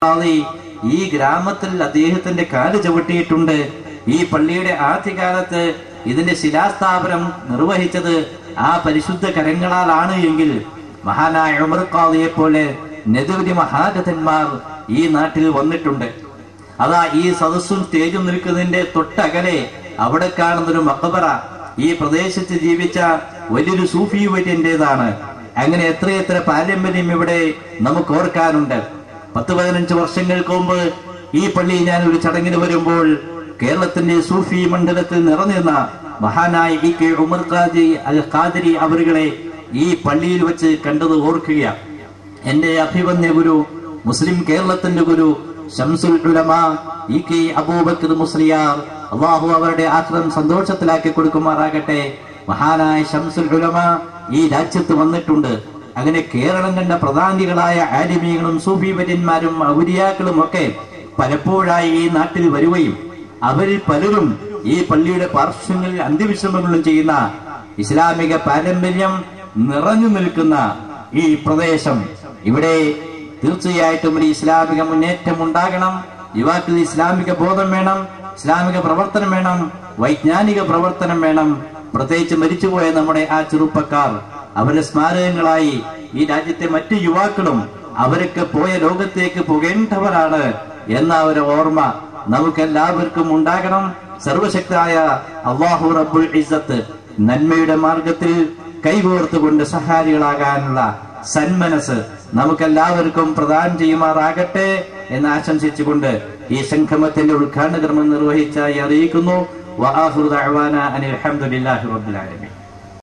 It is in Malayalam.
ഖാദി ഈ ഗ്രാമത്തിൽ അദ്ദേഹത്തിന്റെ കാല് ചവിട്ടിയിട്ടുണ്ട്. ഈ പള്ളിയുടെ ആദ്യകാലത്ത് ഇതിന്റെ ശിലാസ്ഥാപനം നിർവഹിച്ചത് ആ പരിശുദ്ധ കരങ്ങളാലാണ് എങ്കിൽ മഹാനായ ഉമർ ഖാദിയെ പോലെ നിരവധി മഹാരഥന്മാർ ഈ നാട്ടിൽ വന്നിട്ടുണ്ട്. അതാ ഈ സദസ്സും സ്റ്റേജും നിൽക്കുന്നതിന്റെ തൊട്ടകലെ അവിടെ കാണുന്നൊരു മഖബറ ഈ പ്രദേശത്ത് ജീവിച്ച വലിയൊരു സൂഫി വര്യന്റേതാണ്. അങ്ങനെ എത്രയെത്ര പാരമ്പര്യം ഇവിടെ നമുക്ക് ഓർക്കാനുണ്ട്. 10-15 വർഷങ്ങൾക്ക് മുമ്പ് ഈ പള്ളിയിൽ ഞാൻ ഒരു ചടങ്ങിന് വരുമ്പോൾ കേരളത്തിന്റെ സൂഫി മണ്ഡലത്തിൽ നിറഞ്ഞിരുന്ന മഹാനായ ഇ.കെ. ഉമർ ഖാദിരി അവരുകളെ ഈ പള്ളിയിൽ വെച്ച് കണ്ടത് ഓർക്കുക. എന്റെ അഭിവന്യ ഗുരു, മുസ്ലിം കേരളത്തിന്റെ ഗുരു ശംസുൽ ഉലമാ ഇ.കെ. അബൂബക്കർ മുസ്ലിയാർ, അള്ളാഹു അവരുടെ ആഖിറം സന്തോഷത്തിലാക്കി കൊടുക്കുമാറാകട്ടെ. മഹാനായ ശംസുൽ ഉലമാ ഈ രാജ്യത്ത് വന്നിട്ടുണ്ട്. അങ്ങനെ കേരളം കണ്ട പ്രധാനികളായ ആലിമീങ്ങളും സൂഫി വര്യന്മാരും ഔലിയാക്കളും ഒക്കെ പലപ്പോഴായി ഈ നാട്ടിൽ വരികയും അവരിൽ പലരും ഈ പള്ളിയുടെ പാർശ്വങ്ങളിൽ അന്ത്യവിശ്രമങ്ങളും ചെയ്യുന്ന ഇസ്ലാമിക പാരമ്പര്യം നിറഞ്ഞു നിൽക്കുന്ന ഈ പ്രദേശം, ഇവിടെ തീർച്ചയായിട്ടും ഒരു ഇസ്ലാമിക മുന്നേറ്റം ഉണ്ടാകണം. യുവാക്കൾ ഇസ്ലാമിക ബോധം വേണം, ഇസ്ലാമിക പ്രവർത്തനം വേണം, വൈജ്ഞാനിക പ്രവർത്തനം വേണം. പ്രത്യേകിച്ച് മരിച്ചുപോയ നമ്മുടെ ആ ചെറുപ്പക്കാർ, അവരുടെ സ്മാരകങ്ങളായി ഈ രാജ്യത്തെ മറ്റു യുവാക്കളും അവരൊക്കെ പോയ ലോകത്തേക്ക് പോകേണ്ടവരാണ് എന്ന ഒരു ഓർമ്മ നമുക്കെല്ലാവർക്കും ഉണ്ടാകണം. സർവശക്തനായ അല്ലാഹു റബ്ബുൽ ഇസ്സത്ത് നന്മയുടെ മാർഗത്തിൽ കൈകോർത്തുകൊണ്ട് സഹാരികളാകാനുള്ള സന്മനസ് നമുക്കെല്ലാവർക്കും പ്രദാനം ചെയ്യുമാറാകട്ടെ എന്ന് ആശംസിച്ചുകൊണ്ട് ഈ സംഗമത്തിന്റെ ഉദ്ഘാടന കർമ്മം നിർവഹിച്ചായി അറിയിക്കുന്നു. വആഖിറു ദഅവാനാ അനിൽ ഹംദുലില്ലാഹി റബ്ബിൽ ആലമീൻ.